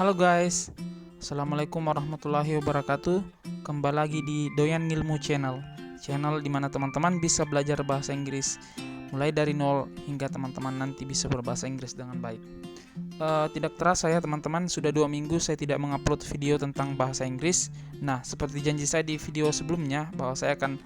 Halo guys, Assalamualaikum warahmatullahi wabarakatuh. Kembali lagi di Doyan Ngilmu Channel dimana teman-teman bisa belajar bahasa Inggris mulai dari nol hingga teman-teman nanti bisa berbahasa Inggris dengan baik. Tidak terasa ya teman-teman, sudah 2 minggu saya tidak mengupload video tentang bahasa Inggris. Nah, seperti janji saya di video sebelumnya bahwa saya akan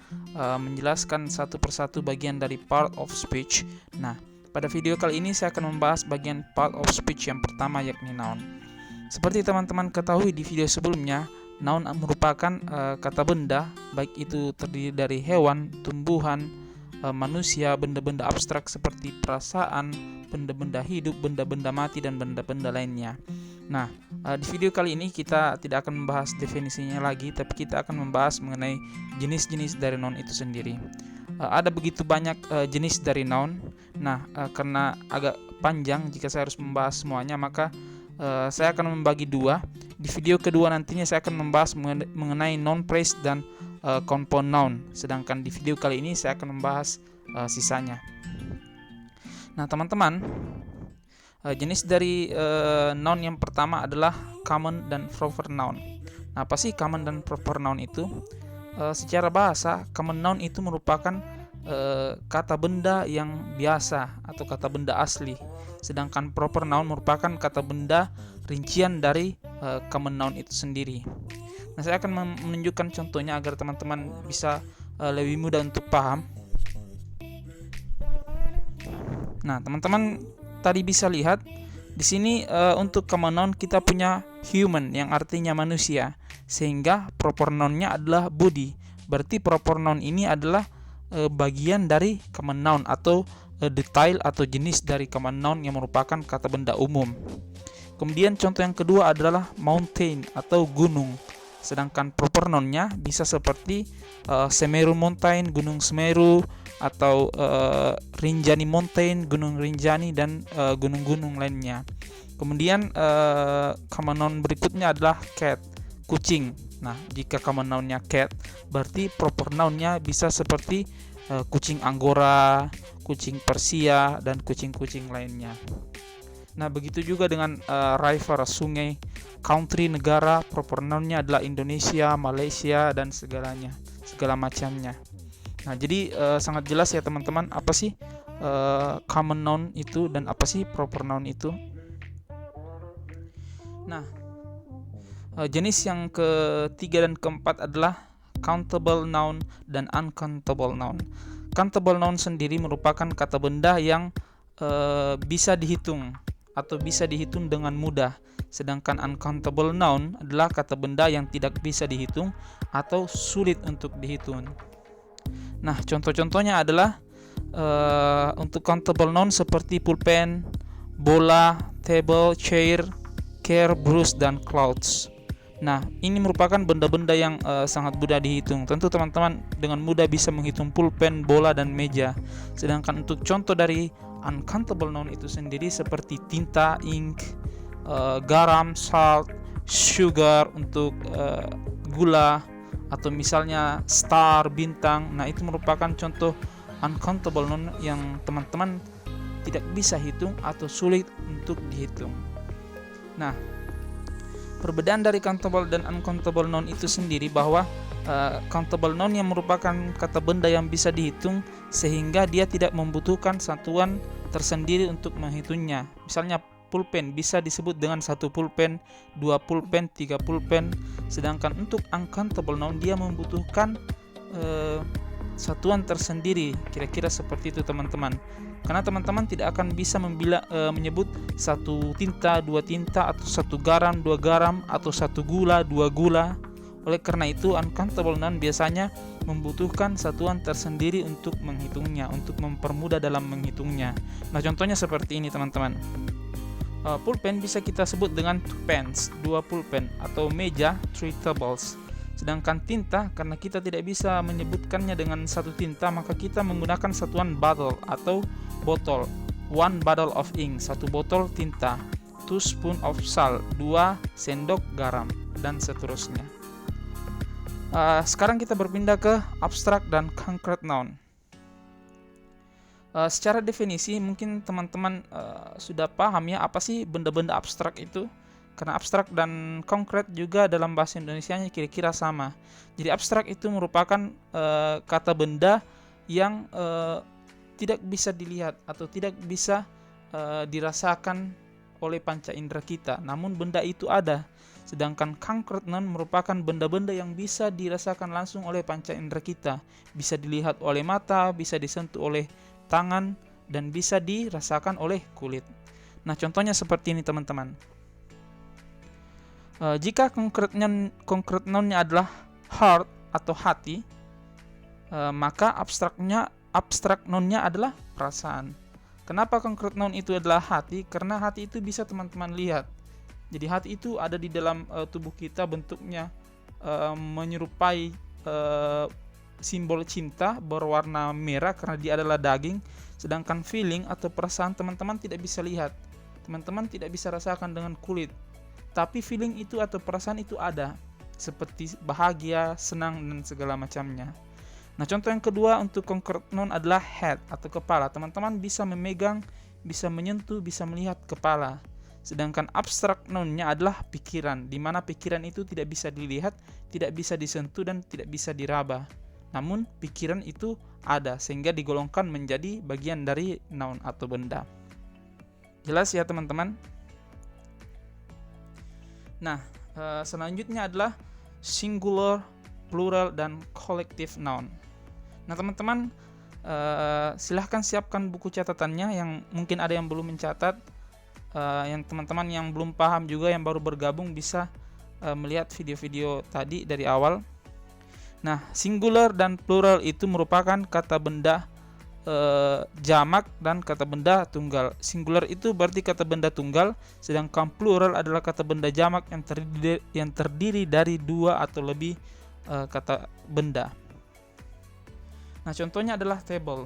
menjelaskan satu persatu bagian dari part of speech. Nah, pada video kali ini saya akan membahas bagian part of speech yang pertama, yakni noun. Seperti teman-teman ketahui di video sebelumnya, noun merupakan kata benda, baik itu terdiri dari hewan, tumbuhan, manusia, benda-benda abstrak seperti perasaan, benda-benda hidup, benda-benda mati, dan benda-benda lainnya. Nah, di video kali ini kita tidak akan membahas definisinya lagi, tapi kita akan membahas mengenai jenis-jenis dari noun itu sendiri. Ada begitu banyak jenis dari noun. Nah, karena agak panjang jika saya harus membahas semuanya, maka saya akan membagi dua. Di video kedua nantinya saya akan membahas mengenai noun phrase dan compound noun. Sedangkan di video kali ini saya akan membahas sisanya. Nah teman-teman, jenis dari noun yang pertama adalah common dan proper noun. Nah, apa sih common dan proper noun itu? Secara bahasa, common noun itu merupakan kata benda yang biasa atau kata benda asli. Sedangkan proper noun merupakan kata benda rincian dari common noun itu sendiri. Nah, saya akan menunjukkan contohnya agar teman-teman bisa lebih mudah untuk paham. Nah, teman-teman tadi bisa lihat di sini untuk common noun kita punya human yang artinya manusia, sehingga proper noun-nya adalah body. Berarti proper noun ini adalah bagian dari common noun atau detail atau jenis dari common noun yang merupakan kata benda umum. Kemudian contoh yang kedua adalah mountain atau gunung. Sedangkan proper noun-nya bisa seperti Semeru Mountain, Gunung Semeru, atau Rinjani Mountain, Gunung Rinjani, dan gunung-gunung lainnya. Kemudian common noun berikutnya adalah cat, kucing. Nah, jika common noun-nya cat, berarti proper noun-nya bisa seperti kucing Anggora, kucing Persia, dan kucing-kucing lainnya. Nah, begitu juga dengan river, sungai, country, negara, proper noun-nya adalah Indonesia, Malaysia, dan segala macamnya. Nah, jadi sangat jelas ya teman-teman, apa sih common noun itu dan apa sih proper noun itu. Nah, jenis yang ketiga dan keempat adalah countable noun dan uncountable noun. Countable noun sendiri merupakan kata benda yang bisa dihitung atau bisa dihitung dengan mudah. Sedangkan uncountable noun adalah kata benda yang tidak bisa dihitung atau sulit untuk dihitung. Nah, contoh-contohnya adalah untuk countable noun seperti pulpen, bola, table, chair, care, brush, dan clouds. Nah, ini merupakan benda-benda yang sangat mudah dihitung. Tentu teman-teman dengan mudah bisa menghitung pulpen, bola, dan meja. Sedangkan untuk contoh dari uncountable noun itu sendiri seperti tinta, ink, garam, salt, sugar untuk gula, atau misalnya star, bintang. Nah, itu merupakan contoh uncountable noun yang teman-teman tidak bisa hitung atau sulit untuk dihitung. Nah, perbedaan dari countable dan uncountable noun itu sendiri bahwa countable noun yang merupakan kata benda yang bisa dihitung sehingga dia tidak membutuhkan satuan tersendiri untuk menghitungnya. Misalnya pulpen bisa disebut dengan 1 pulpen, 2 pulpen, 3 pulpen. Sedangkan untuk uncountable noun dia membutuhkan satuan tersendiri. Kira-kira seperti itu teman-teman. Karena teman-teman tidak akan bisa menyebut 1 tinta, 2 tinta, atau 1 garam, 2 garam, atau 1 gula, 2 gula. Oleh karena itu uncountable noun biasanya membutuhkan satuan tersendiri untuk menghitungnya, untuk mempermudah dalam menghitungnya. Nah, contohnya seperti ini teman-teman. Pulpen bisa kita sebut dengan 2 pens, 2 pulpen, atau meja 3 tables. Sedangkan tinta, karena kita tidak bisa menyebutkannya dengan 1 tinta, maka kita menggunakan satuan bottle atau botol. 1 bottle of ink, 1 botol tinta. 2 spoon of salt, 2 sendok garam, dan seterusnya. Sekarang kita berpindah ke abstract dan concrete noun. Secara definisi mungkin teman-teman sudah paham ya apa sih benda-benda abstrak itu. Karena abstrak dan konkret juga dalam bahasa Indonesianya kira-kira sama. Jadi abstrak itu merupakan kata benda yang tidak bisa dilihat atau tidak bisa dirasakan oleh panca indera kita, namun benda itu ada. Sedangkan concrete noun merupakan benda-benda yang bisa dirasakan langsung oleh panca indera kita, bisa dilihat oleh mata, bisa disentuh oleh tangan, dan bisa dirasakan oleh kulit. Nah, contohnya seperti ini teman-teman. Jika concrete noun-nya adalah heart atau hati, maka abstrak noun-nya adalah perasaan. Kenapa concrete noun itu adalah hati? Karena hati itu bisa teman-teman lihat. Jadi hati itu ada di dalam tubuh kita, bentuknya menyerupai simbol cinta berwarna merah karena dia adalah daging. Sedangkan feeling atau perasaan teman-teman tidak bisa lihat, teman-teman tidak bisa rasakan dengan kulit. Tapi feeling itu atau perasaan itu ada, seperti bahagia, senang, dan segala macamnya. Nah, contoh yang kedua untuk concrete noun adalah head atau kepala. Teman-teman bisa memegang, bisa menyentuh, bisa melihat kepala. Sedangkan abstrak noun-nya adalah pikiran, di mana pikiran itu tidak bisa dilihat, tidak bisa disentuh, dan tidak bisa diraba. Namun pikiran itu ada, sehingga digolongkan menjadi bagian dari noun atau benda. Jelas ya teman-teman? Nah, selanjutnya adalah singular, plural, dan collective noun. Nah teman-teman, silahkan siapkan buku catatannya yang mungkin ada yang belum mencatat. Yang teman-teman yang belum paham juga, yang baru bergabung, bisa melihat video-video tadi dari awal. Nah, singular dan plural itu merupakan kata benda jamak dan kata benda tunggal. Singular itu berarti kata benda tunggal, sedangkan plural adalah kata benda jamak yang terdiri dari dua atau lebih kata benda. Nah, contohnya adalah table.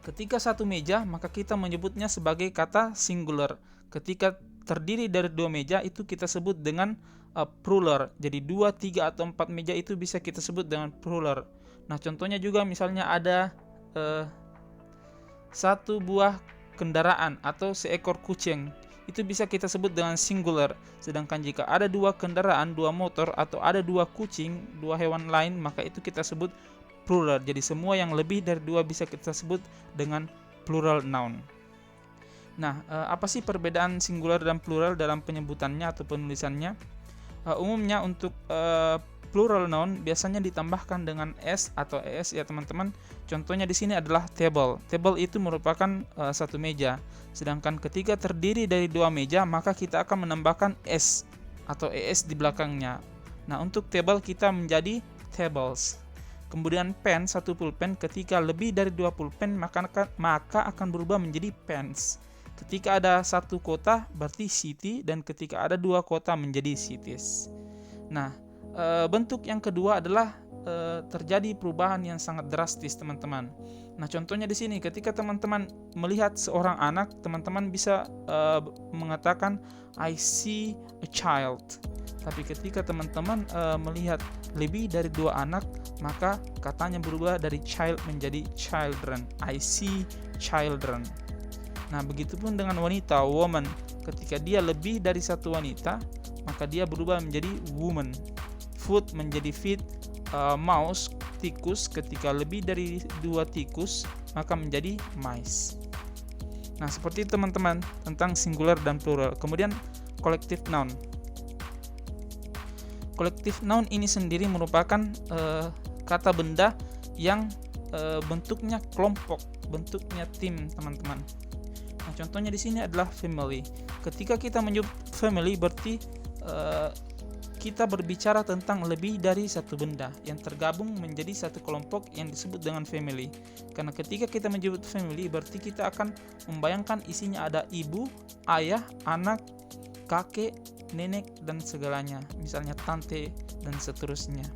Ketika satu meja, maka kita menyebutnya sebagai kata singular. Ketika terdiri dari dua meja, itu kita sebut dengan plural. Jadi 2, 3, atau 4 meja itu bisa kita sebut dengan plural. Nah, contohnya juga misalnya ada satu buah kendaraan atau seekor kucing, itu bisa kita sebut dengan singular. Sedangkan jika ada dua kendaraan, dua motor, atau ada dua kucing, dua hewan lain, maka itu kita sebut plural. Jadi semua yang lebih dari dua bisa kita sebut dengan plural noun. Nah, apa sih perbedaan singular dan plural dalam penyebutannya atau penulisannya? Umumnya untuk plural noun biasanya ditambahkan dengan s atau es ya teman-teman. Contohnya di sini adalah table. Table itu merupakan satu meja. Sedangkan ketika terdiri dari dua meja, maka kita akan menambahkan s atau es di belakangnya. Nah, untuk table kita menjadi tables. Kemudian pen, satu pulpen, ketika lebih dari 2 pulpen maka akan berubah menjadi pens. Ketika ada satu kota berarti city, dan ketika ada dua kota menjadi cities. Nah, bentuk yang kedua adalah terjadi perubahan yang sangat drastis teman-teman. Nah, contohnya di sini ketika teman-teman melihat seorang anak, teman-teman bisa mengatakan I see a child. Tapi ketika teman-teman melihat lebih dari dua anak, maka katanya berubah dari child menjadi children. I see children. Nah, begitupun dengan wanita, woman. Ketika dia lebih dari satu wanita, maka dia berubah menjadi woman. Foot menjadi feet. Mouse, tikus, ketika lebih dari dua tikus, maka menjadi mice. Nah, seperti itu teman-teman tentang singular dan plural. Kemudian collective noun. Collective noun ini sendiri merupakan kata benda yang bentuknya kelompok, bentuknya tim, teman-teman. Nah, contohnya di sini adalah family. Ketika kita menyebut family berarti kita berbicara tentang lebih dari satu benda yang tergabung menjadi satu kelompok yang disebut dengan family. Karena ketika kita menyebut family berarti kita akan membayangkan isinya ada ibu, ayah, anak, kakek, nenek, dan segalanya, misalnya tante dan seterusnya.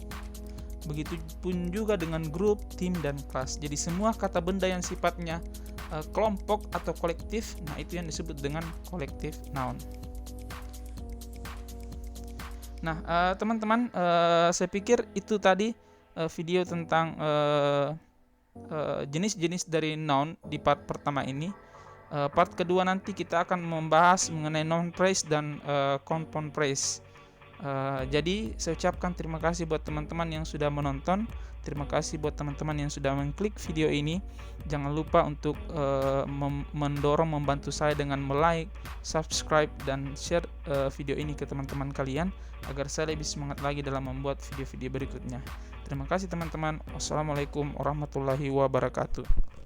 Begitupun juga dengan grup, tim, dan kelas. Jadi semua kata benda yang sifatnya kelompok atau kolektif, nah itu yang disebut dengan collective noun. Nah, teman-teman, saya pikir itu tadi video tentang jenis-jenis dari noun di part pertama ini. Part kedua nanti kita akan membahas mengenai non praise dan compound praise. Jadi saya ucapkan terima kasih buat teman-teman yang sudah menonton. Terima kasih buat teman-teman yang sudah mengklik video ini. Jangan lupa untuk mendorong, membantu saya dengan like, subscribe, dan share video ini ke teman-teman kalian agar saya lebih semangat lagi dalam membuat video-video berikutnya. Terima kasih teman-teman. Wassalamualaikum warahmatullahi wabarakatuh.